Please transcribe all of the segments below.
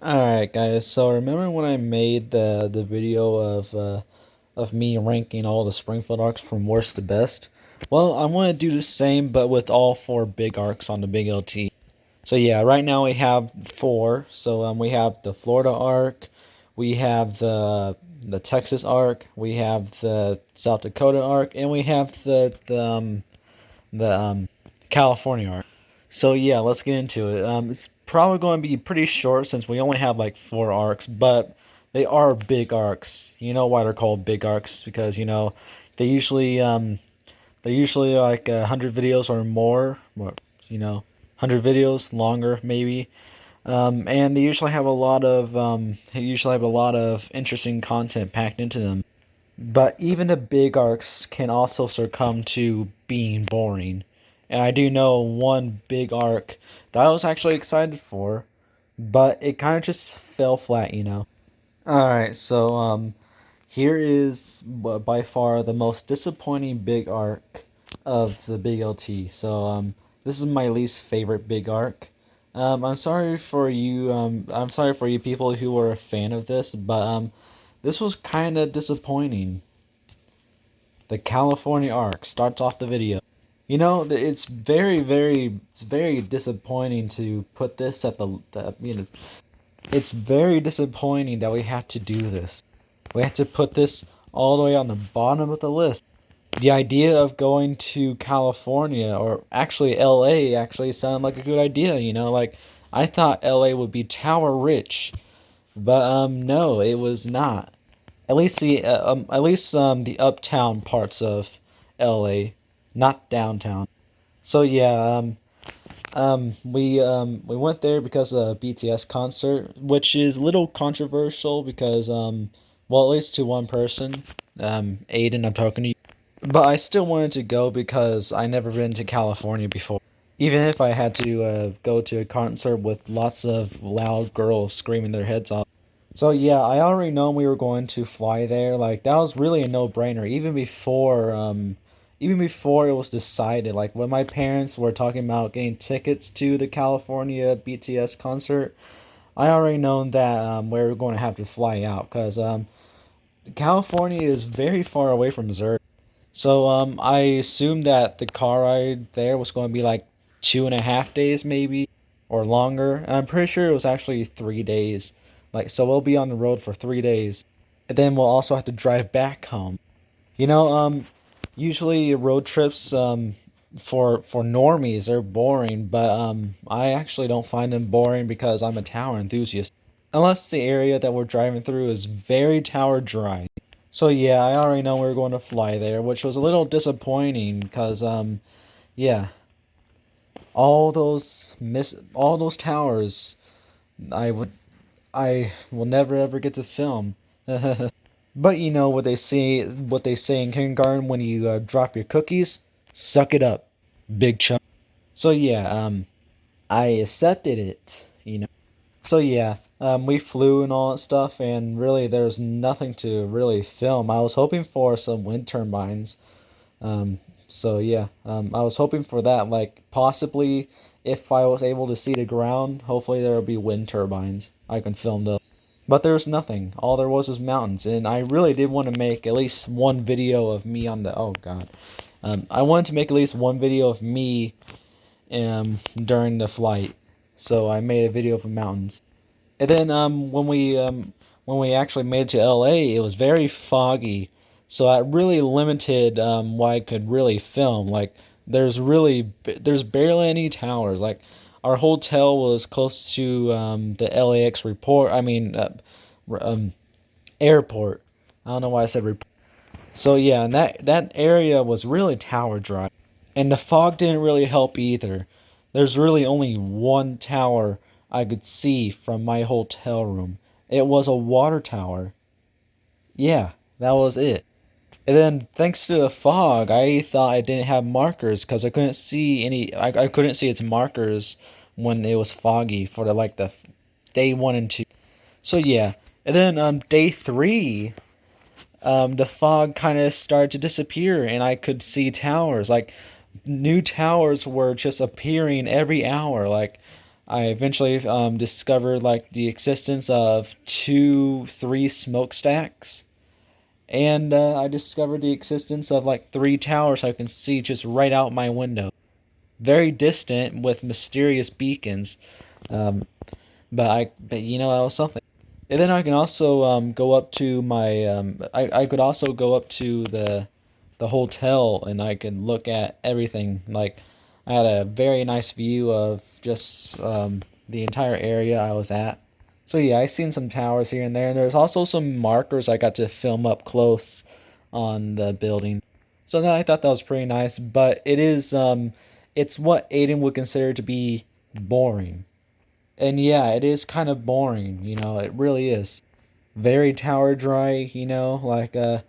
Alright guys, so remember when I made the video of me ranking all the Springfield arcs from worst to best? Well, I want to do the same but with all four big arcs on the big LT. So yeah, right now we have four. So we have the Florida arc, we have the Texas arc, we have the South Dakota arc, and we have the California arc. So yeah, let's get into it. It's probably going to be pretty short since we only have like four arcs, but they are big arcs. You know why they're called big arcs? Because they usually they're usually like 100 videos or more. Or, 100 videos longer maybe. And they usually have a lot of interesting content packed into them. But even the big arcs can also succumb to being boring. And I do know one big arc that I was actually excited for, but it kind of just fell flat. Alright, so here is by far the most disappointing big arc of the big LT. So this is my least favorite big arc. I'm sorry for you people who were a fan of this, but this was kind of disappointing. The California arc starts off the video. It's very disappointing to put this at it's very disappointing that we have to do this. We have to put this all the way on the bottom of the list. The idea of going to California, or actually LA, actually sounded like a good idea, like I thought LA would be tower rich, but no, it was not. At least the uptown parts of LA, not downtown. So yeah, we went there because of a BTS concert, which is a little controversial because well, at least to one person, Aiden, I'm talking to you. But I still wanted to go because I never been to California before. Even if I had to go to a concert with lots of loud girls screaming their heads off. So yeah, I already know we were going to fly there. Like that was really a no-brainer, even before it was decided. Like when my parents were talking about getting tickets to the California BTS concert, I already known that we were going to have to fly out because California is very far away from Missouri. So I assumed that the car ride there was going to be like 2.5 days maybe or longer. And I'm pretty sure it was actually 3 days. Like so we'll be on the road for 3 days. And then we'll also have to drive back home. You know, usually road trips for normies are boring, but I actually don't find them boring because I'm a tower enthusiast. Unless the area that we're driving through is very tower dry. So yeah, I already know we are going to fly there, which was a little disappointing because yeah, all those towers I would I will never ever get to film. But you know what they say in kindergarten when you drop your cookies, suck it up, big chunk. So yeah, I accepted it. So yeah, we flew and all that stuff, and really there's nothing to really film. I was hoping for some wind turbines. Um, so yeah, I was hoping for that. Like possibly, if I was able to see the ground, hopefully there would be wind turbines. I can film those. But there was nothing. All there was mountains, and I really did want to make at least one video of me on the. Oh God, I wanted to make at least one video of me during the flight. So I made a video of the mountains. And then when we actually made it to LA, it was very foggy, so that really limited what I could really film. Like there's barely any towers. Like our hotel was close to the LAX report. I mean um, airport. I don't know why I said report. So yeah, and that area was really tower dry, and the fog didn't really help either. There's really only one tower I could see from my hotel room. It was a water tower. Yeah, that was it. And then thanks to the fog, I thought I didn't have markers because I couldn't see I couldn't see its markers when it was foggy for the day 1 and 2. So yeah, and then day 3, the fog kind of started to disappear and I could see towers. Like new towers were just appearing every hour. Like I eventually discovered like the existence of two, three smokestacks, and I discovered the existence of like three towers I can see just right out my window, very distant with mysterious beacons. Um, but that was something. And then I can also go up to my I could also go up to the hotel and I could look at everything. Like I had a very nice view of just the entire area I was at. So yeah, I seen some towers here and there, and there's also some markers I got to film up close on the building. So then I thought that was pretty nice, but it's what Aiden would consider to be boring. And yeah, it is kind of boring, it really is. Very tower dry, like there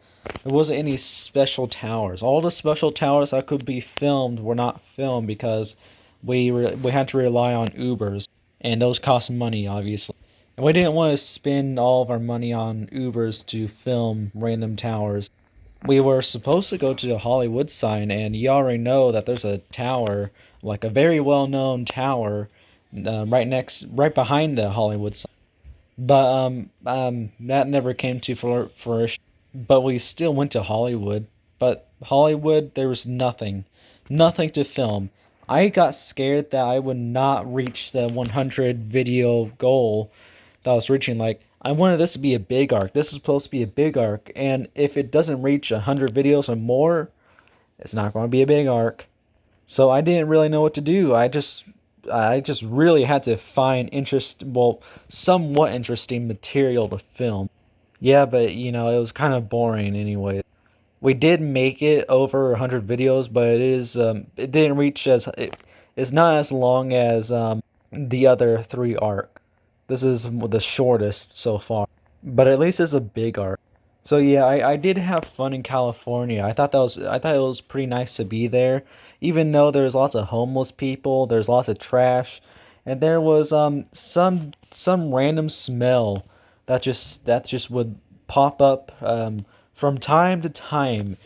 wasn't any special towers. All the special towers that could be filmed were not filmed because we had to rely on Ubers, and those cost money, obviously. And we didn't want to spend all of our money on Ubers to film random towers. We were supposed to go to the Hollywood sign, and you already know that there's a tower, like a very well-known tower, right behind the Hollywood sign. But that never came to fruition. But we still went to Hollywood. But Hollywood, there was nothing to film. I got scared that I would not reach the 100 video goal that I was reaching. Like, I wanted this to be a big arc. This is supposed to be a big arc, and if it doesn't reach 100 videos or more, it's not going to be a big arc. So I didn't really know what to do. I just really had to find somewhat interesting material to film. Yeah, but it was kind of boring anyway. We did make it over 100 videos, but it didn't reach it's not as long as the other three arc. This is the shortest so far, but at least it's a big arc. So yeah, I did have fun in California. I thought it was pretty nice to be there, even though there's lots of homeless people, there's lots of trash, and there was some random smell that just would pop up from time to time.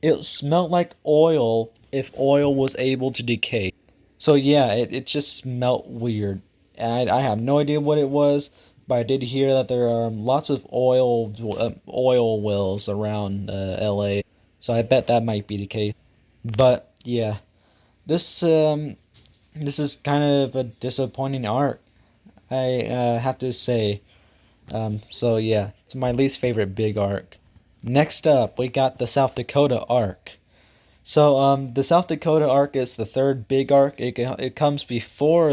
It smelled like oil if oil was able to decay. So yeah, it just smelt weird. And I have no idea what it was, but I did hear that there are lots of oil wells around LA. So I bet that might be the case. But yeah, this this is kind of a disappointing arc, I have to say. So yeah, it's my least favorite big arc. Next up, we got the South Dakota Ark. So the South Dakota arc is the third big arc. It comes before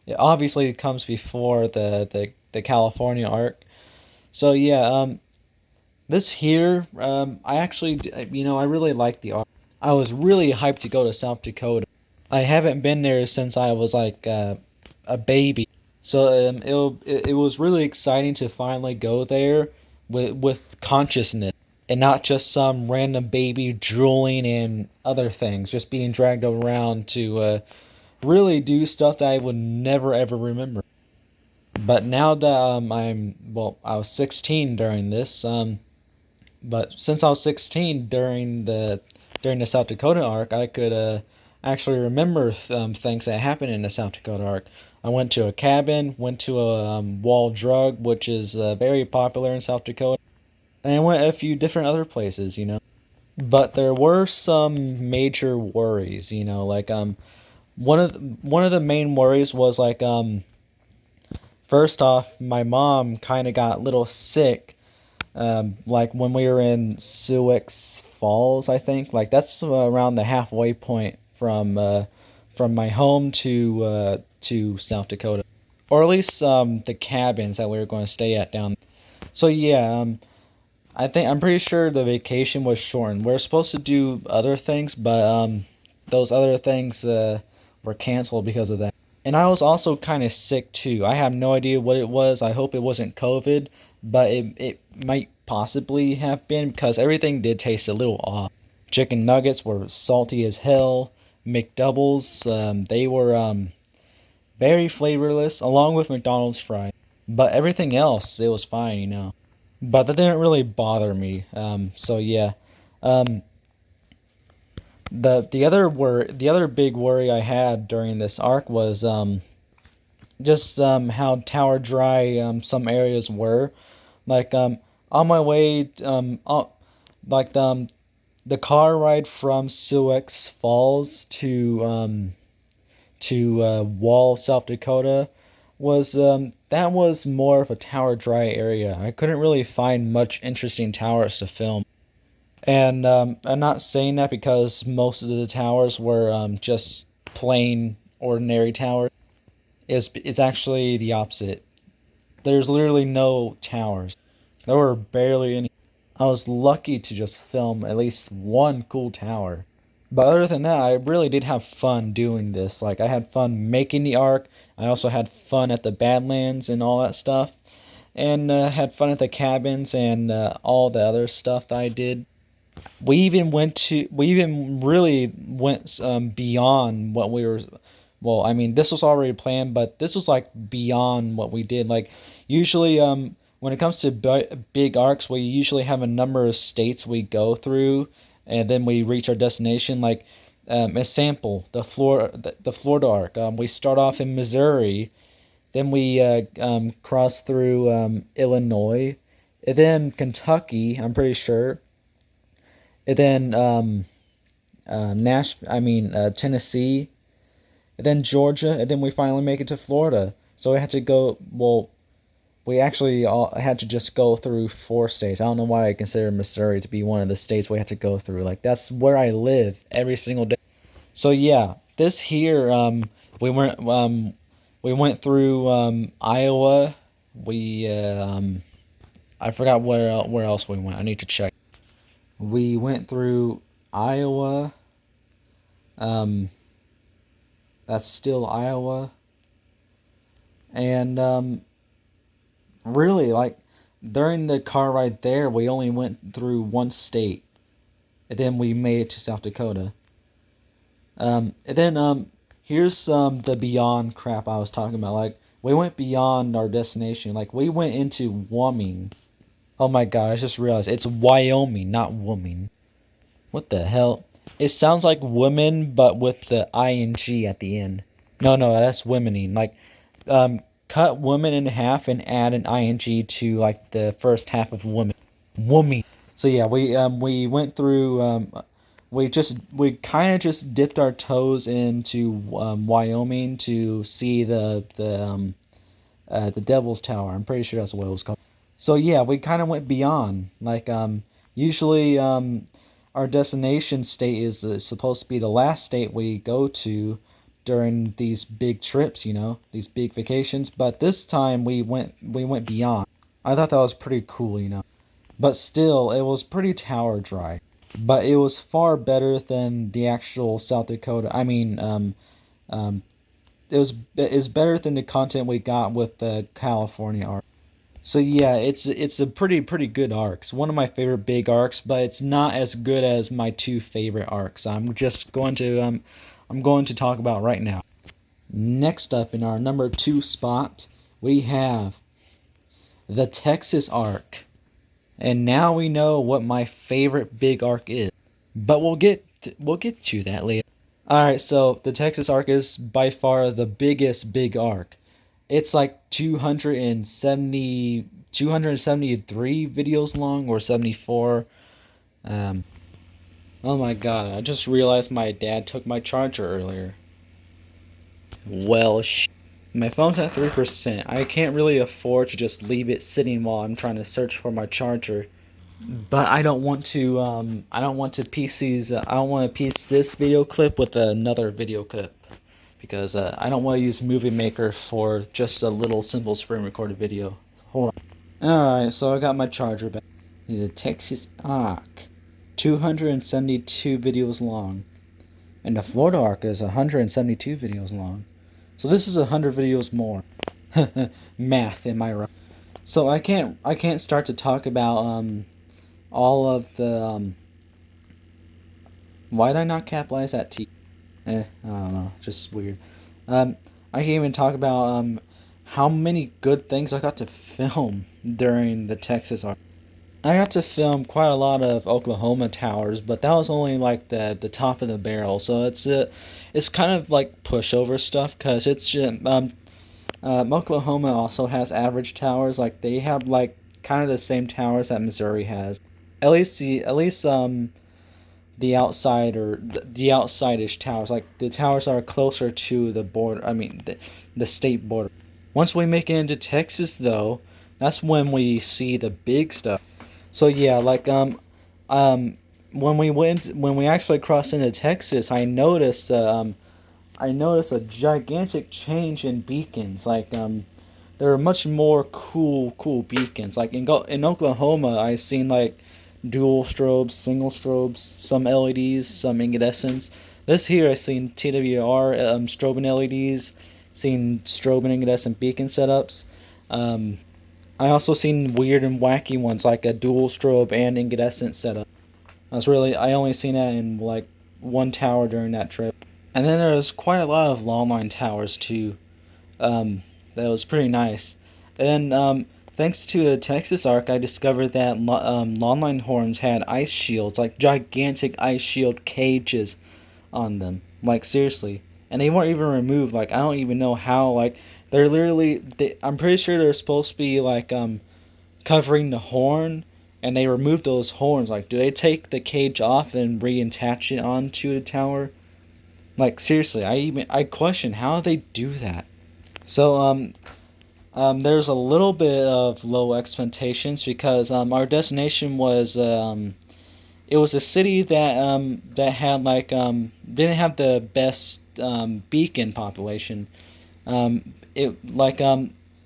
it obviously comes before the California arc. So yeah, this here, I actually, I really like the arc. I was really hyped to go to South Dakota. I haven't been there since I was like a baby. So it was really exciting to finally go there with consciousness and not just some random baby drooling and other things, just being dragged around to really do stuff that I would never ever remember. But now that I was 16 during this, but since I was 16 during the South Dakota arc, I could actually remember things that happened in the South Dakota arc. I went to a cabin, went to a wall drug, which is very popular in South Dakota, and I went a few different other places. But there were some major worries. Like one of the main worries was like first off, my mom kind of got a little sick like when we were in Sioux Falls, I think. Like that's around the halfway point from my home to South Dakota, or at least the cabins that we were going to stay at down. So yeah, I'm pretty sure the vacation was shortened. We're supposed to do other things, but those other things were canceled because of that. And I was also kind of sick too. I have no idea what it was. I hope it wasn't COVID, but it might possibly have been because everything did taste a little off. Chicken nuggets were salty as hell. McDoubles, they were very flavorless, along with McDonald's fries. But everything else, it was fine. But that didn't really bother me. So yeah. Um, the other big worry I had during this arc was just how tower dry some areas were. Like on my way like the car ride from Sioux Falls to Wall, South Dakota was that was more of a tower dry area. I couldn't really find much interesting towers to film. And I'm not saying that because most of the towers were just plain ordinary towers. It's actually the opposite. There's literally no towers. There were barely any. I was lucky to just film at least one cool tower. But other than that, I really did have fun doing this. Like I had fun making the arc. I also had fun at the Badlands and all that stuff, and had fun at the cabins and all the other stuff that I did. We even really went beyond what we were. Well, I mean, this was already planned, but this was like beyond what we did. Like usually when it comes to big arcs, we usually have a number of states we go through, and then we reach our destination. Like a sample, the Florida arc. We start off in Missouri, then we cross through Illinois, and then Kentucky. I'm pretty sure, and then Tennessee, and then Georgia, and then we finally make it to Florida. So we had to go. Well, we actually all had to just go through 4 states. I don't know why I consider Missouri to be one of the states we had to go through. Like that's where I live every single day. So yeah, this here we went through Iowa. We I forgot where else we went. I need to check. We went through Iowa. Um, that's still Iowa, and really like during the car ride there, we only went through one state, and then we made it to South Dakota. And then here's the beyond crap I was talking about. Like we went beyond our destination. Like we went into Wyoming. Oh my god! I just realized it's Wyoming, not woman. What the hell? It sounds like women, but with the ing at the end. No, no, that's womening. Like, cut woman in half and add an ing to like the first half of woman. Woman. So yeah, we went through we kind of just dipped our toes into Wyoming to see the Devil's Tower. I'm pretty sure that's what it was called. So yeah, we kind of went beyond. Like usually our destination state is supposed to be the last state we go to during these big trips, these big vacations. But this time we went beyond. I thought that was pretty cool. But still, it was pretty tower dry. But it was far better than the actual South Dakota. I mean, it's better than the content we got with the California arc. So yeah, it's a pretty good arc. It's one of my favorite big arcs, but it's not as good as my two favorite arcs. I'm going to talk about right now. Next up in our number 2 spot, we have the Texas arc. And now we know what my favorite big arc is. But we'll get to that later. All right, so the Texas arc is by far the biggest big arc. It's like 273 videos long or 74. Um, oh my god, I just realized my dad took my charger earlier. Well, my phone's at 3%. I can't really afford to just leave it sitting while I'm trying to search for my charger. But I don't want to piece these I don't want to piece this video clip with another video clip because I don't want to use Movie Maker for just a little simple screen recorded video. Hold on. Alright, so I got my charger back. The Texas Ark, 272 videos long. And the Florida Ark is 172 videos long. So this is 100 videos more. Math, am I right? So I can't start to talk about all of the why did I not capitalize that T? I don't know, just weird. I can't even talk about how many good things I got to film during the Texas arc. I got to film quite a lot of Oklahoma towers, but that was only like the top of the barrel. So it's kind of like pushover stuff because it's just, Oklahoma also has average towers. Like they have like kind of the same towers that Missouri has. At least the outside or the outside-ish towers, like the towers are closer to the border. I mean the state border. Once we make it into Texas, though, that's when we see the big stuff. So yeah, like um when we actually crossed into Texas, I noticed a gigantic change in beacons. Like there are much more cool beacons. Like in Oklahoma, I seen like dual strobes, single strobes, some LEDs, some incandescents. This here I seen TWR strobing LEDs, seen strobe and incandescent beacon setups. I also seen weird and wacky ones like a dual strobe and incandescent setup. I only seen that in like one tower during that trip. And then there's quite a lot of longline towers too. That was pretty nice. And thanks to the Texas Ark, I discovered that longline horns had ice shields, like gigantic ice shield cages on them. Like seriously, and they weren't even removed. Like I don't even know how. Like they're literally. I'm pretty sure they're supposed to be like covering the horn, and they removed those horns. Like, do they take the cage off and reattach it onto the tower? Like seriously, I question how they do that. So there's a little bit of low expectations because our destination was it was a city that had like didn't have the best beacon population. It like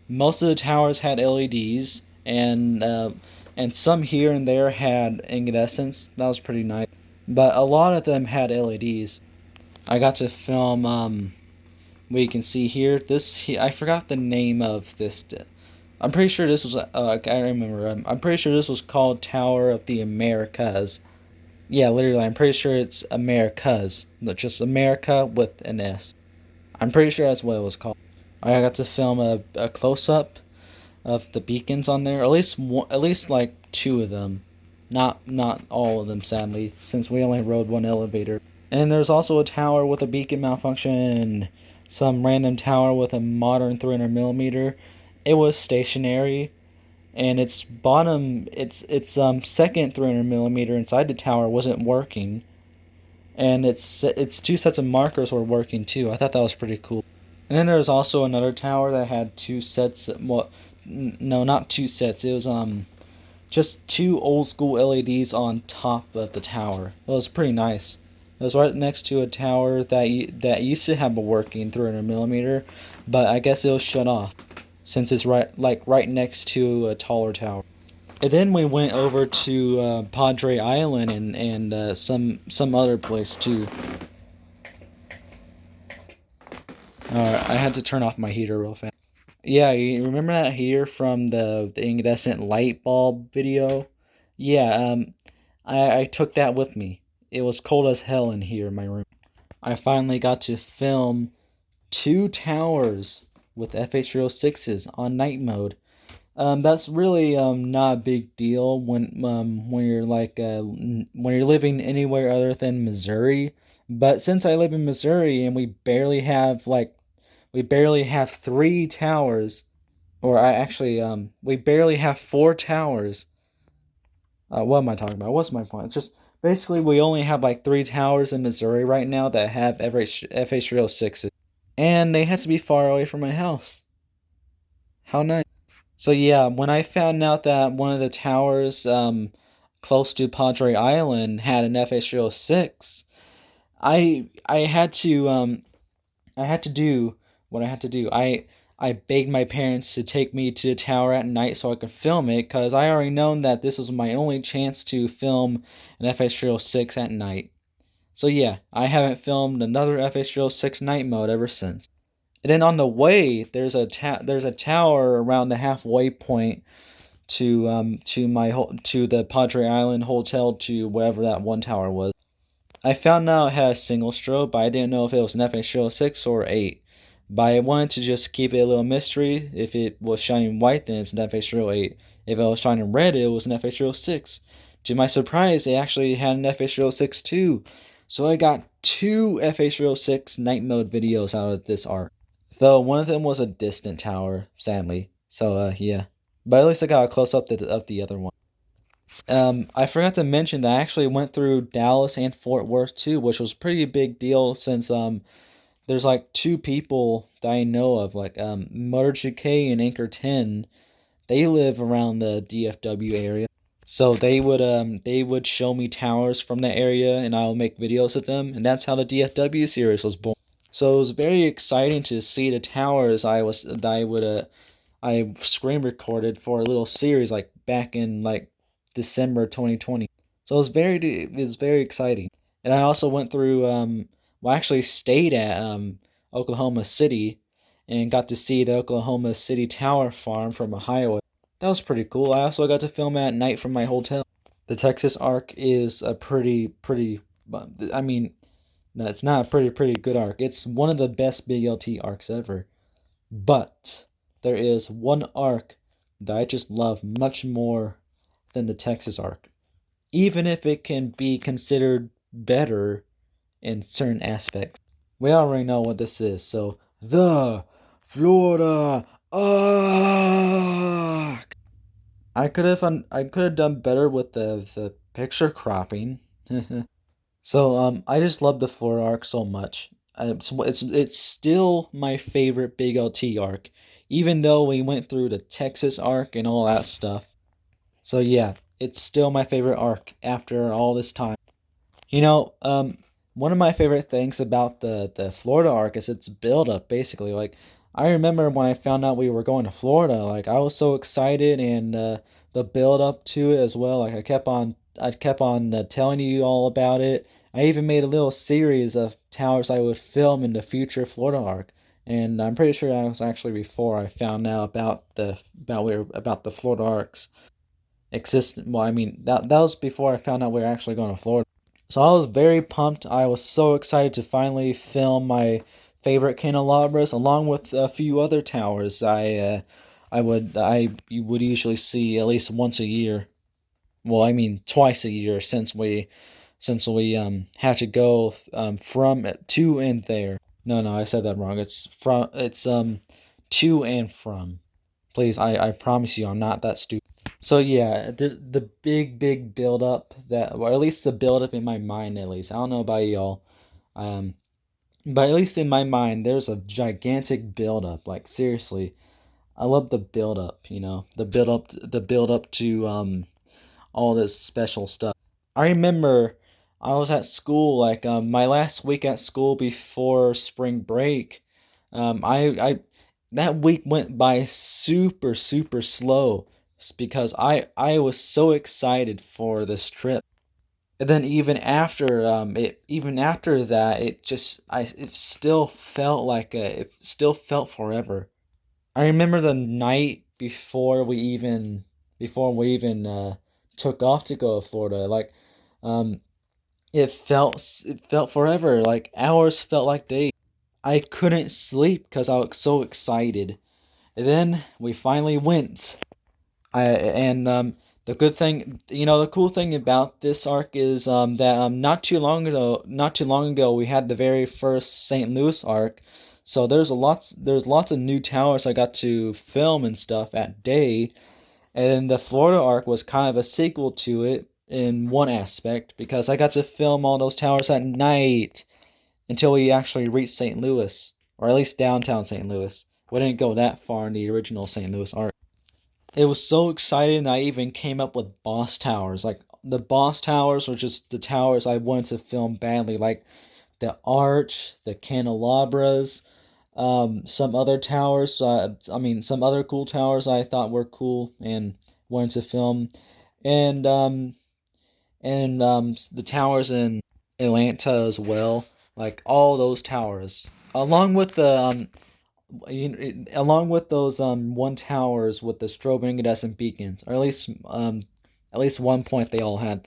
most of the towers had LEDs and some here and there had incandescents. That was pretty nice, but a lot of them had LEDs. I got to film we can see here I forgot the name of this. I'm pretty sure this was I remember. I'm pretty sure this was called Tower of the Americas. Yeah, literally, I'm pretty sure it's Americas, not just America with an S. I'm pretty sure that's what it was called. I got to film a close up of the beacons on there, at least like two of them, not all of them, sadly, since we only rode one elevator. And there's also a tower with a beacon malfunction. Some random tower with a modern 300 millimeter. It was stationary, and its second 300 millimeter inside the tower wasn't working, and its two sets of markers were working too. I thought that was pretty cool. And then there was also another tower that had two sets. Well, no, not two sets. It was just two old school LEDs on top of the tower. It was pretty nice. It was right next to a tower that used to have a working 300 millimeter, but I guess it was shut off since it's right next to a taller tower. And then we went over to Padre Island and some other place too. I had to turn off my heater real fast. Yeah, you remember that heater from the incandescent light bulb video? Yeah, I took that with me. It was cold as hell in here in my room. I finally got to film two towers with FH306s on night mode. That's really not a big deal when you're when you're living anywhere other than Missouri. But since I live in Missouri and we barely have three towers, or I actually we barely have four towers. What am I talking about? What's my point? It's just basically we only have like three towers in Missouri right now that have FH306s, and they have to be far away from my house. How nice. So yeah, when I found out that one of the towers close to Padre Island had an FH306, I had to I had to do what I had to do. I begged my parents to take me to the tower at night so I could film it because I already known that this was my only chance to film an FH306 at night. So yeah, I haven't filmed another FH306 night mode ever since. And then on the way, there's a tower around the halfway point to the Padre Island hotel to wherever that one tower was. I found out it had a single strobe, but I didn't know if it was an FH306 or 8. But I wanted to just keep it a little mystery. If it was shining white, then it's an FH308. If it was shining red, it was an FH306. To my surprise, it actually had an FH306 too. So I got two FH306 night mode videos out of this arc. Though one of them was a distant tower, sadly. So yeah, but at least I got a close up of the other one. I forgot to mention that I actually went through Dallas and Fort Worth too, which was a pretty big deal since there's like two people that I know of, like Motor GK and Anchor 10. They live around the DFW area. So they would show me towers from that area and I'll make videos of them, and that's how the DFW series was born. So it was very exciting to see the towers I screen recorded for a little series like back in like December 2020. So it was very exciting. And I also went through well, I actually stayed at Oklahoma City and got to see the Oklahoma City Tower Farm from a highway. That was pretty cool. I also got to film at night from my hotel. The Texas Ark is a pretty I mean, no, it's not a pretty good arc. It's one of the best Big LT arcs ever. But there is one arc that I just love much more than the Texas arc, even if it can be considered better in certain aspects. We already know what this is, so the Florida Arc. I could have done better with the picture cropping. So I just love the Florida arc so much. It's still my favorite Big LT arc, even though we went through the Texas arc and all that stuff. So yeah, it's still my favorite arc after all this time. You know, one of my favorite things about the Florida arc is its build up. Basically, like I remember when I found out we were going to Florida, like I was so excited, and the build up to it as well. Like I kept on telling you all about it. I even made a little series of towers I would film in the future Florida arc, and I'm pretty sure that was actually before I found out about the Florida arcs existent. Well, I mean that was before I found out we were actually going to Florida. So I was very pumped. I was so excited to finally film my favorite candelabras along with a few other towers I would usually see at least once a year. Well, I mean twice a year since we had to go from to and there. No, I said that wrong. It's to and from. Please, I promise you I'm not that stupid. So yeah, the big build up that, or at least the build up in my mind, at least I don't know about y'all, um, but at least in my mind, there's a gigantic build up. Like seriously, I love the build up. You know, the build up to all this special stuff. I remember I was at school, like my last week at school before spring break. I that week went by super slow because I was so excited for this trip. And then even after that, it still felt it still felt forever. I remember the night before we even took off to go to Florida. Like, um, it felt forever. Like hours felt like days. I couldn't sleep because I was so excited. And then we finally went. The good thing, the cool thing about this arc is that not too long ago, we had the very first St. Louis arc. So there's lots of new towers I got to film and stuff at day, and the Florida arc was kind of a sequel to it in one aspect because I got to film all those towers at night until we actually reached St. Louis, or at least downtown St. Louis. We didn't go that far in the original St. Louis arc. It was so exciting that I even came up with boss towers. Like the boss towers were just the towers I wanted to film badly, like the arch, the candelabras, some other towers. Some other cool towers I thought were cool and wanted to film, and the towers in Atlanta as well. Like all those towers, along with along with those one towers with the strobe incandescent beacons, or at least one point they all had.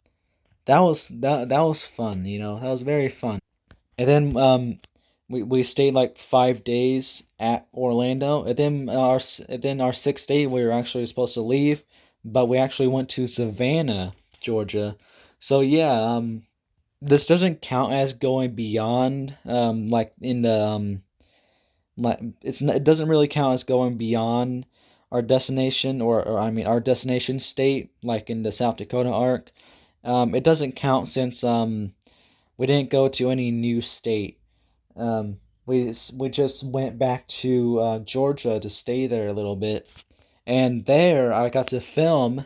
That was fun. That was very fun. And then we stayed like 5 days at Orlando, and then our sixth day we were actually supposed to leave, but we actually went to Savannah, Georgia. So yeah, this doesn't count as going beyond like in the it doesn't really count as going beyond our destination, or I mean our destination state, like in the South Dakota Ark. It doesn't count since we didn't go to any new state. We just went back to Georgia to stay there a little bit, and there I got to film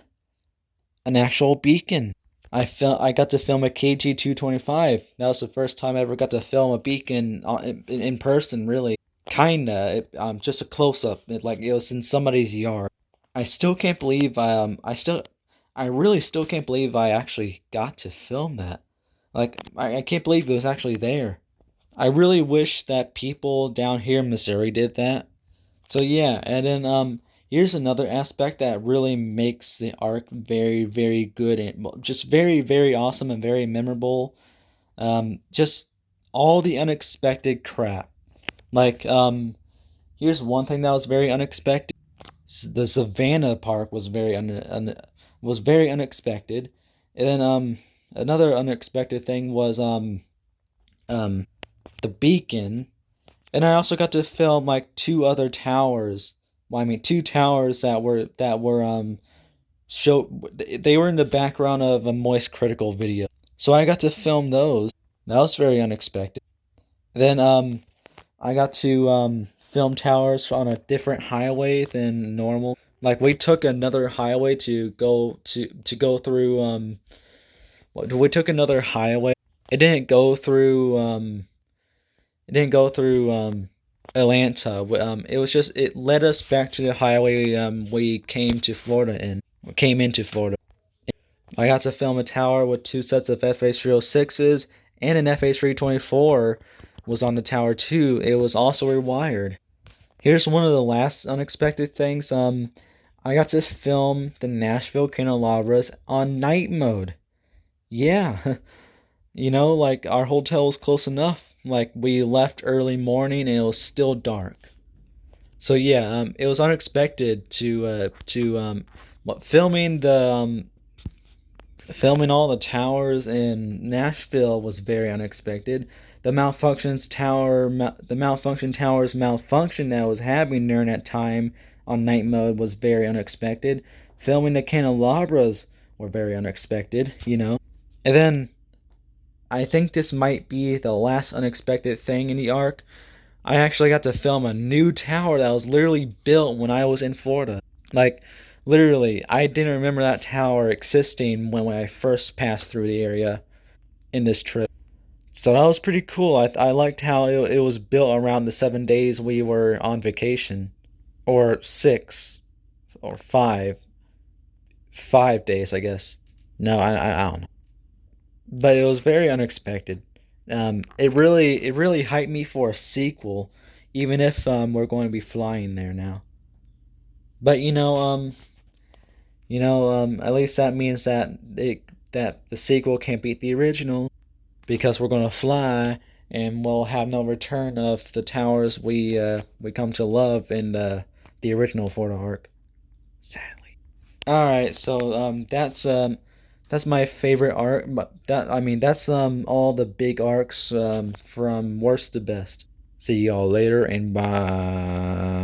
an actual beacon. I got to film a KG-225. That was the first time I ever got to film a beacon in person, really. Kinda, just a close up. Like it was in somebody's yard. I still can't believe I really still can't believe I actually got to film that. Like I can't believe it was actually there. I really wish that people down here in Missouri did that. So yeah, and then here's another aspect that really makes the arc very very good and well, just very very awesome and very memorable. Just all the unexpected crap. Like here's one thing that was very unexpected. The Savannah Park was was very unexpected. And then another unexpected thing was um the beacon. And I also got to film like two other towers. Well, I mean two towers that were show they were in the background of a Moist Critical video. So I got to film those. That was very unexpected. Then I got to film towers on a different highway than normal. Like we took another highway to go through we took another highway. It didn't go through it didn't go through Atlanta. It was just it led us back to the highway we came into Florida. I got to film a tower with two sets of FH306s and an FH324 was on the tower too. It was also rewired. Here's one of the last unexpected things. I got to film the Nashville candelabras on night mode. Yeah, like our hotel was close enough. Like we left early morning and it was still dark. So yeah, it was unexpected to what filming all the towers in Nashville was very unexpected. The malfunction tower's malfunction that was happening during that time on night mode was very unexpected. Filming the candelabras were very unexpected. And then I think this might be the last unexpected thing in the arc. I actually got to film a new tower that was literally built when I was in Florida. Like, literally, I didn't remember that tower existing when I first passed through the area in this trip. So that was pretty cool. I liked how it was built around the 7 days we were on vacation. Or six, or 5 days, I guess. No, I don't know. But it was very unexpected. It really hyped me for a sequel, even if we're going to be flying there now. But at least that means that the sequel can't beat the original because we're gonna fly and we'll have no return of the towers we come to love in the original Florida Arc. Sadly. All right, so that's my favorite arc. But that's all the big arcs from worst to best. See y'all later and bye.